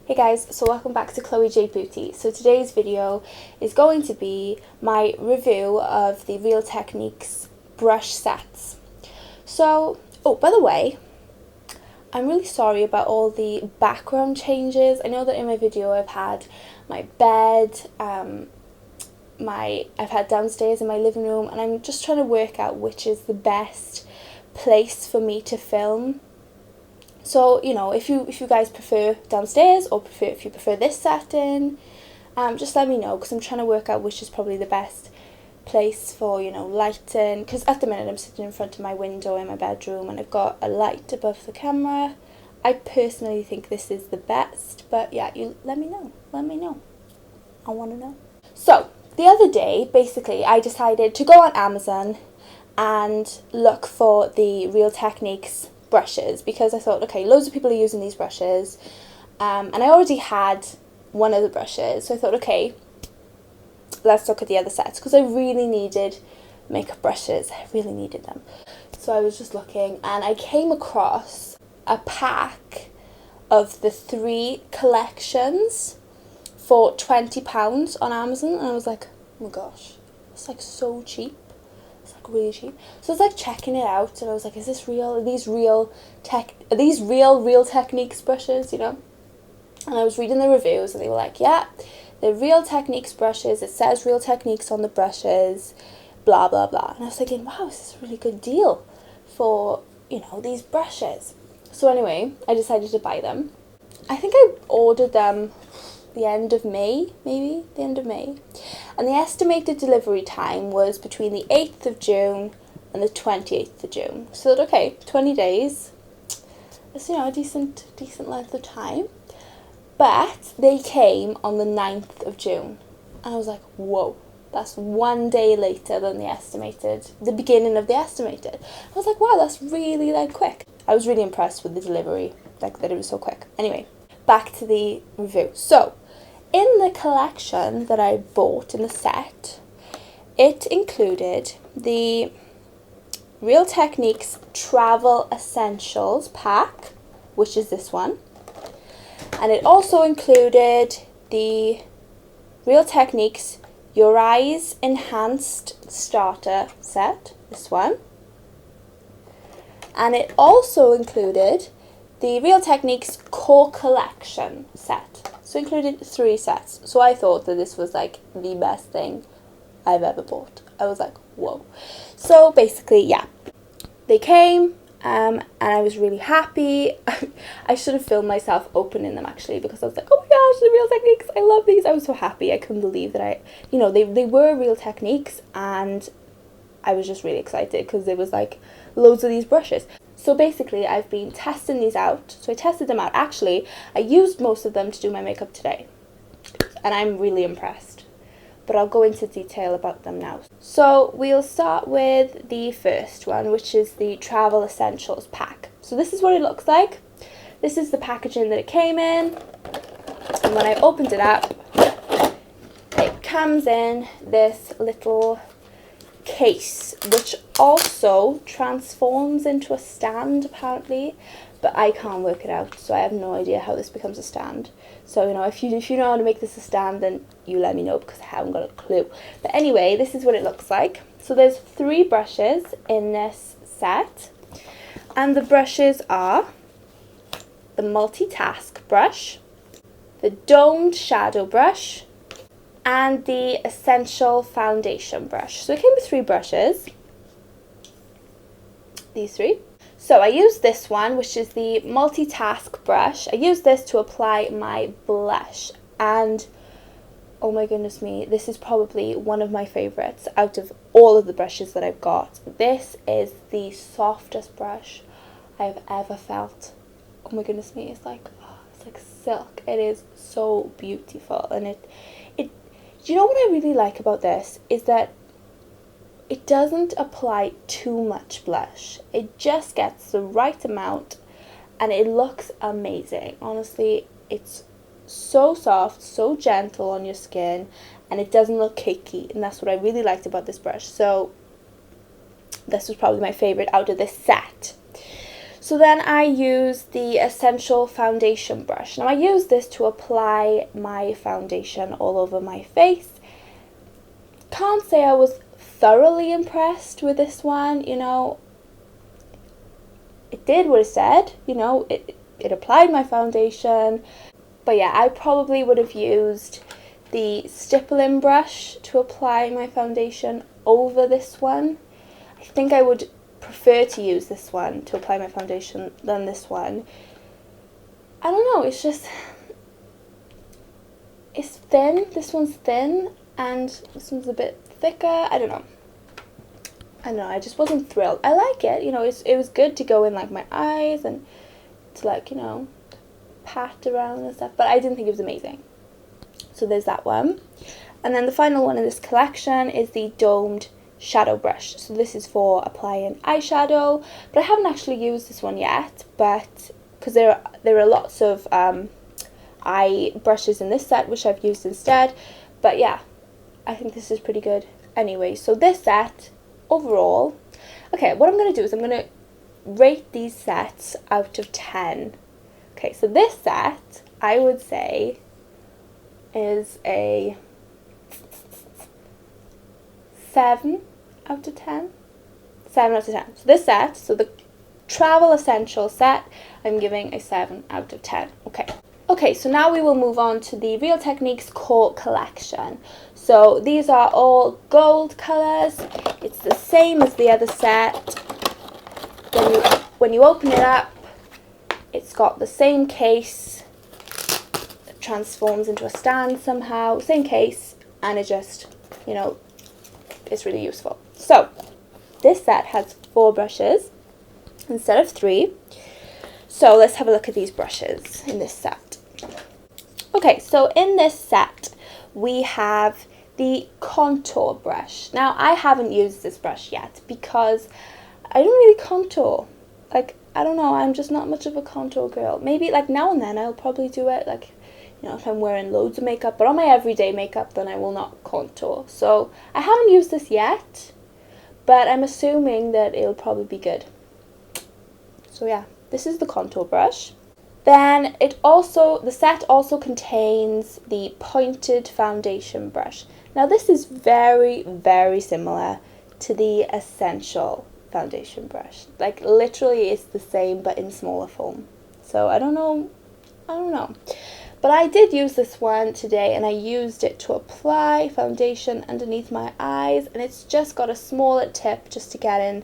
Hey guys, so welcome back to Chloe Jade Beauty. So today's video is going to be my review of the Real Techniques brush sets. So, oh, by the way, I'm really sorry about all the background changes. I know that in my video I've had my bed, I've had downstairs in my living room, and I'm just trying to work out which is the best place for me to film. So, you know, if you guys prefer downstairs or if you prefer this setting, just let me know, because I'm trying to work out which is probably the best place for, you know, lighting. Because at the minute I'm sitting in front of my window in my bedroom and I've got a light above the camera. I personally think this is the best, but yeah, you let me know. Let me know. I want to know. So, the other day, basically, I decided to go on Amazon and look for the Real Techniques brushes, because I thought, okay, loads of people are using these brushes, and I already had one of the brushes, so I thought, okay, let's look at the other sets, because I really needed makeup brushes. I really needed them. So I was just looking, and I came across a pack of the 3 collections for £20 on Amazon, and I was like, oh my gosh, it's like so cheap. Really cheap. So I was like checking it out, and I was like, is this real? Are these real Real Techniques brushes, you know? And I was reading the reviews, and they were like, yeah, they're Real Techniques brushes, it says Real Techniques on the brushes, blah blah blah. And I was thinking, wow, this is a really good deal for, you know, these brushes. So anyway, I decided to buy them. I think I ordered them the end of May, maybe the end of May, and the estimated delivery time was between the 8th of June and the 28th of June. So that, okay, 20 days, that's, you know, a decent length of time. But they came on the 9th of June, and I was like, whoa, that's 1 day later than the beginning of the estimated. I was like, wow, that's really like quick. I was really impressed with the delivery, like that it was so quick. Anyway, back to the review. So, in the collection that I bought in the set, it included the Real Techniques Travel Essentials pack, which is this one. And it also included the Real Techniques Your Eyes Enhanced Starter set, this one. And it also included the Real Techniques Core Collection set. So included 3 sets. So I thought that this was like the best thing I've ever bought. I was like, whoa. So basically, yeah, they came, and I was really happy. I should have filmed myself opening them, actually, because I was like, oh my gosh, the Real Techniques, I love these. I was so happy. I couldn't believe that they were Real Techniques, and I was just really excited because there was like loads of these brushes. So basically, I've been testing these out. So I tested them out. Actually, I used most of them to do my makeup today, and I'm really impressed. But I'll go into detail about them now. So we'll start with the first one, which is the Travel Essentials pack. So this is what it looks like. This is the packaging that it came in. And when I opened it up, it comes in this little case, which also transforms into a stand apparently, but I can't work it out, so I have no idea how this becomes a stand. So, you know, if you know how to make this a stand, then you let me know, because I haven't got a clue. But anyway, this is what it looks like. So there's 3 brushes in this set, and the brushes are the multitask brush, the domed shadow brush, and the essential foundation brush. So it came with 3 brushes, these 3. So I used this one, which is the multitask brush. I used this to apply my blush, and oh my goodness me, this is probably one of my favourites out of all of the brushes that I've got. This is the softest brush I've ever felt. Oh my goodness me, it's like silk. It is so beautiful, and do you know what I really like about this is that it doesn't apply too much blush. It just gets the right amount, and it looks amazing. Honestly, it's so soft, so gentle on your skin, and it doesn't look cakey, and that's what I really liked about this brush. So this was probably my favourite out of this set. So then I use the Essential Foundation brush. Now I use this to apply my foundation all over my face. Can't say I was thoroughly impressed with this one, you know. It did what it said, you know, it applied my foundation. But yeah, I probably would have used the stippling brush to apply my foundation over this one. I think I would prefer to use this one to apply my foundation than this one. I don't know, it's just, it's thin. This one's thin and this one's a bit thicker. I don't know, I just wasn't thrilled. I like it, you know, it was good to go in like my eyes and to like, you know, pat around and stuff, but I didn't think it was amazing. So there's that one. And then the final one in this collection is the domed shadow brush. So this is for applying eyeshadow, but I haven't actually used this one yet, but because there are lots of eye brushes in this set which I've used instead. But yeah, I think this is pretty good anyway. So this set overall, okay, what I'm going to do is I'm going to rate these sets out of 10. Okay, so this set I would say is a 7 out of 10. 7 out of 10. So this set, so the Travel Essential set, I'm giving a 7 out of 10. Okay, so now we will move on to the Real Techniques Core Collection. So these are all gold colours. It's the same as the other set. When you open it up, it's got the same case. It transforms into a stand somehow. Same case, and it just, you know, it's really useful. So this set has 4 brushes instead of 3. So let's have a look at these brushes in this set. Okay, so in this set we have the contour brush. Now I haven't used this brush yet because I don't really contour. Like, I don't know, I'm just not much of a contour girl. Maybe like now and then I'll probably do it, like, you know, if I'm wearing loads of makeup, but on my everyday makeup then I will not contour. So I haven't used this yet, but I'm assuming that it'll probably be good. So yeah, this is the contour brush. Then the set also contains the pointed foundation brush. Now this is very, very similar to the Essential foundation brush. Like literally it's the same but in smaller form. So I don't know. But I did use this one today and I used it to apply foundation underneath my eyes, and it's just got a smaller tip just to get in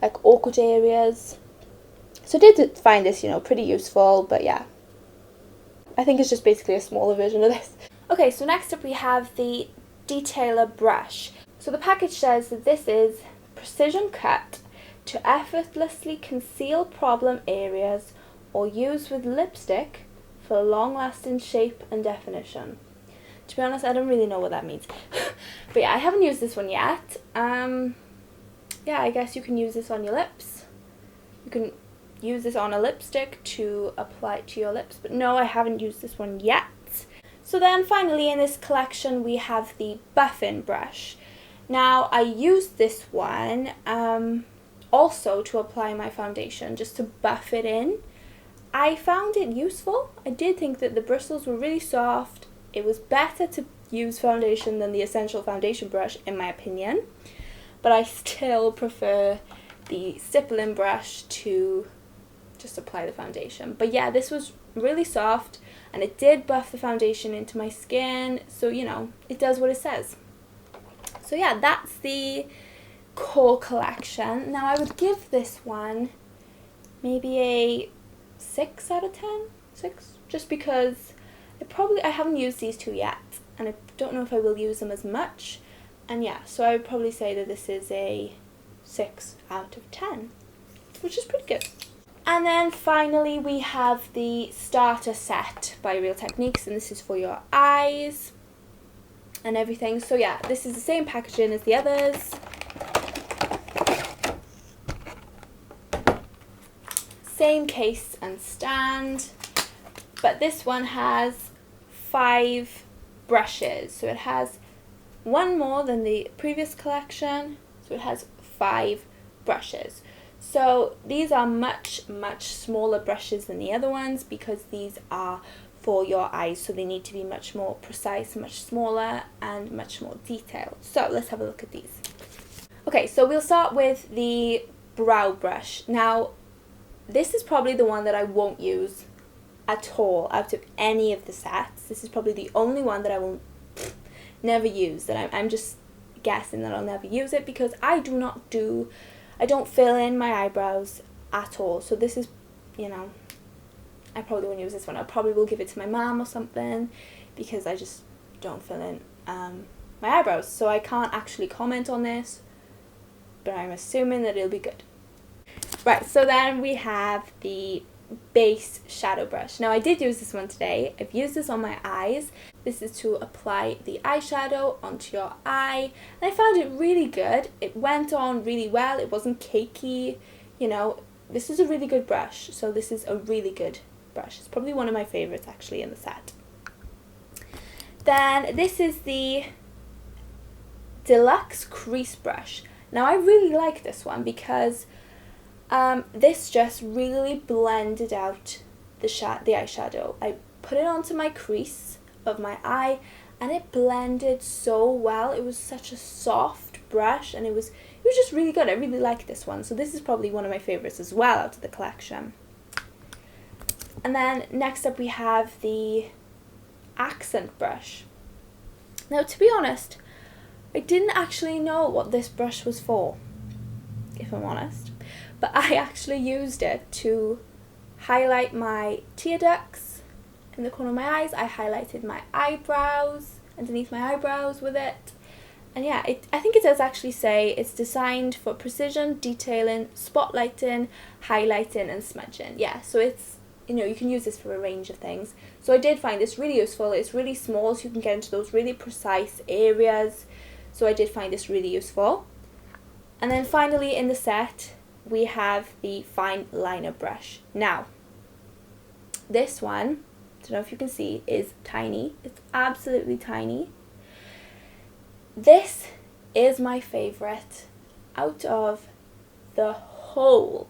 like awkward areas. So I did find this, you know, pretty useful, but yeah. I think it's just basically a smaller version of this. Okay, so next up we have the Detailer brush. So the package says that this is precision cut to effortlessly conceal problem areas or use with lipstick for long-lasting shape and definition. To be honest, I don't really know what that means. But yeah, I haven't used this one yet. Yeah, I guess you can use this on your lips. You can use this on a lipstick to apply it to your lips, but no, I haven't used this one yet. So then finally in this collection we have the buffing brush. Now I used this one also to apply my foundation, just to buff it in. I found it useful. I did think that the bristles were really soft. It was better to use foundation than the Essential foundation brush in my opinion, but I still prefer the stippling brush to just apply the foundation. But yeah, this was really soft and it did buff the foundation into my skin, so you know, it does what it says. So yeah, that's the core collection. Now I would give this one maybe a 6 out of 10. 6, just because I haven't used these two yet and I don't know if I will use them as much, and yeah, so I would probably say that this is a 6 out of 10, which is pretty good. And then finally we have the starter set by Real Techniques, and this is for your eyes and everything. So yeah, this is the same packaging as the others. Same case and stand, but this one has 5 brushes. So it has one more than the previous collection, so it has 5 brushes. So these are much smaller brushes than the other ones because these are for your eyes, so they need to be much more precise, much smaller and much more detailed. So let's have a look at these. Okay, so we'll start with the brow brush. Now this is probably the one that I won't use at all out of any of the sets. This is probably the only one that I will never use, that I'm just guessing that I'll never use it because I don't fill in my eyebrows at all. So this is, you know, I probably won't use this one. I probably will give it to my mom or something because I just don't fill in my eyebrows. So I can't actually comment on this, but I'm assuming that it'll be good. Right, so then we have the base shadow brush. Now I did use this one today. I've used this on my eyes. This is to apply the eyeshadow onto your eye, and I found it really good. It went on really well. It wasn't cakey, you know. This is a really good brush, so this is a really good brush. It's probably one of my favorites actually in the set. Then this is the Deluxe Crease Brush. Now I really like this one because this just really blended out the eyeshadow. I put it onto my crease of my eye and it blended so well. It was such a soft brush and it was just really good. I really like this one. So this is probably one of my favorites as well out of the collection. And then next up we have the accent brush. Now to be honest, I didn't actually know what this brush was for, if I'm honest. But I actually used it to highlight my tear ducts in the corner of my eyes. I highlighted my eyebrows, underneath my eyebrows with it. And yeah, I think it does actually say it's designed for precision, detailing, spotlighting, highlighting and smudging. Yeah, so it's, you know, you can use this for a range of things. So I did find this really useful. It's really small, so you can get into those really precise areas. So I did find this really useful. And then finally in the set, we have the fine liner brush. Now, this one, I don't know if you can see, is tiny. It's absolutely tiny. This is my favorite out of the whole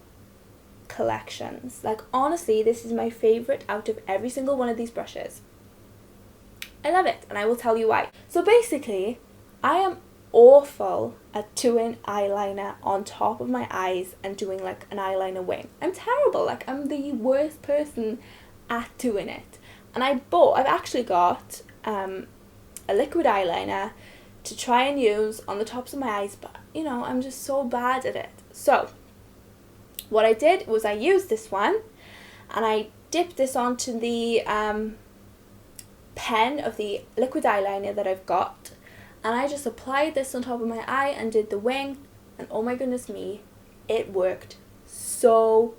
collections. Like honestly, this is my favorite out of every single one of these brushes. I love it, and I will tell you why. So basically, I am awful at doing eyeliner on top of my eyes and doing like an eyeliner wing. I'm terrible. Like I'm the worst person at doing it. And I've actually got a liquid eyeliner to try and use on the tops of my eyes, but you know, I'm just so bad at it. So what I did was I used this one and I dipped this onto the pen of the liquid eyeliner that I've got. And I just applied this on top of my eye and did the wing, and oh my goodness me, it worked so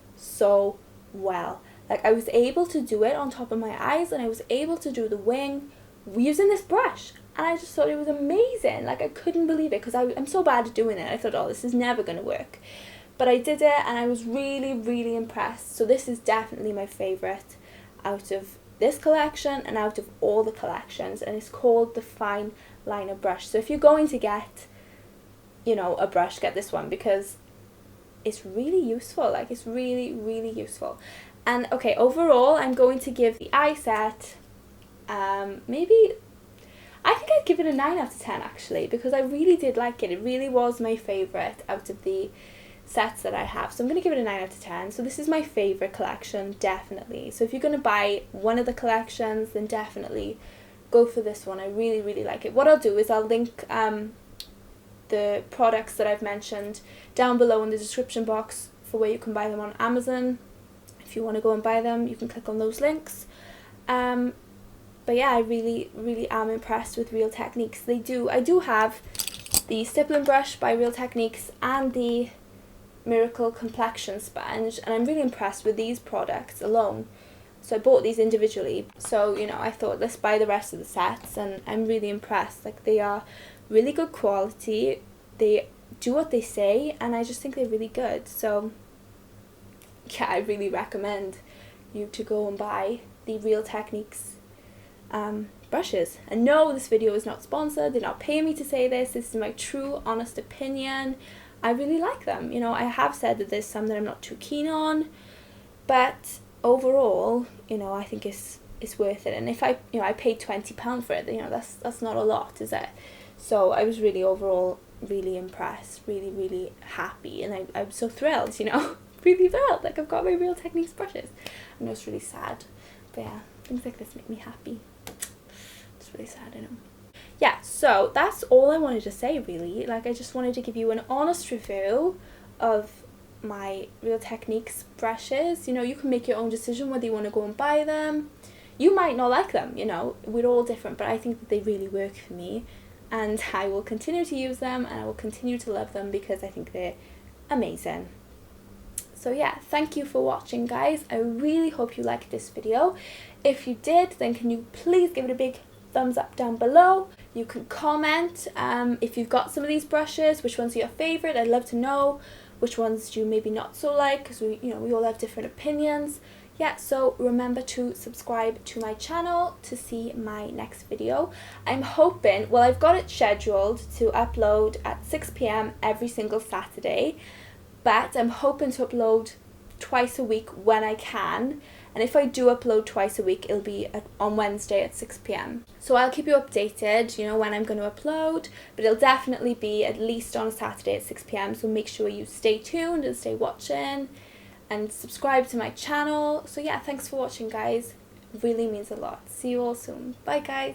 well. Like I was able to do it on top of my eyes and I was able to do the wing using this brush, and I just thought it was amazing. Like I couldn't believe it because I'm so bad at doing it. I thought, oh, this is never going to work. But I did it and I was really impressed. So this is definitely my favourite out of this collection and out of all the collections, and it's called the Fine Liner Brush. So if you're going to get, you know, a brush, get this one because it's really useful. Like it's really useful. And okay, overall I'm going to give the eye set maybe, I think I'd give it a 9 out of 10 actually, because I really did like it. It really was my favourite out of the sets that I have. So I'm going to give it a 9 out of 10. So this is my favourite collection, definitely. So if you're going to buy one of the collections, then definitely go for this one. I really like it. What I'll do is I'll link the products that I've mentioned down below in the description box for where you can buy them on Amazon. If you want to go and buy them, you can click on those links. But yeah, I really am impressed with Real Techniques. I do have the stippling brush by Real Techniques and the Miracle Complexion Sponge, and I'm really impressed with these products alone. So I bought these individually. So, you know, I thought let's buy the rest of the sets, and I'm really impressed. Like they are really good quality. They do what they say, and I just think they're really good. So yeah, I really recommend you to go and buy the Real Techniques brushes. And no, this video is not sponsored. They're not paying me to say this. This is my true honest opinion. I really like them. You know, I have said that there's some that I'm not too keen on, but overall, you know, I think it's worth it. And if I paid £20 for it, you know, that's not a lot, is it? So I was really overall really impressed, really happy, and I'm so thrilled, you know, really thrilled, like I've got my Real Techniques brushes. I know it's really sad, but yeah, things like this make me happy. It's really sad, I know. Yeah, so that's all I wanted to say really. Like, I just wanted to give you an honest review of my Real Techniques brushes. You know, you can make your own decision whether you want to go and buy them. You might not like them, you know, we're all different, but I think that they really work for me, and I will continue to use them, and I will continue to love them because I think they're amazing. So yeah, thank you for watching, guys. I really hope you liked this video. If you did, then can you please give it a big thumbs up down below. You can comment if you've got some of these brushes, which ones are your favourite. I'd love to know which ones you maybe not so like, because we all have different opinions. Yeah, so remember to subscribe to my channel to see my next video. I'm hoping, well, I've got it scheduled to upload at 6 p.m. every single Saturday, but I'm hoping to upload twice a week when I can. And if I do upload twice a week, it'll be on Wednesday at 6 p.m. So I'll keep you updated, you know, when I'm going to upload, but it'll definitely be at least on a Saturday at 6 p.m. So make sure you stay tuned and stay watching and subscribe to my channel. So yeah, thanks for watching, guys. It really means a lot. See you all soon. Bye, guys.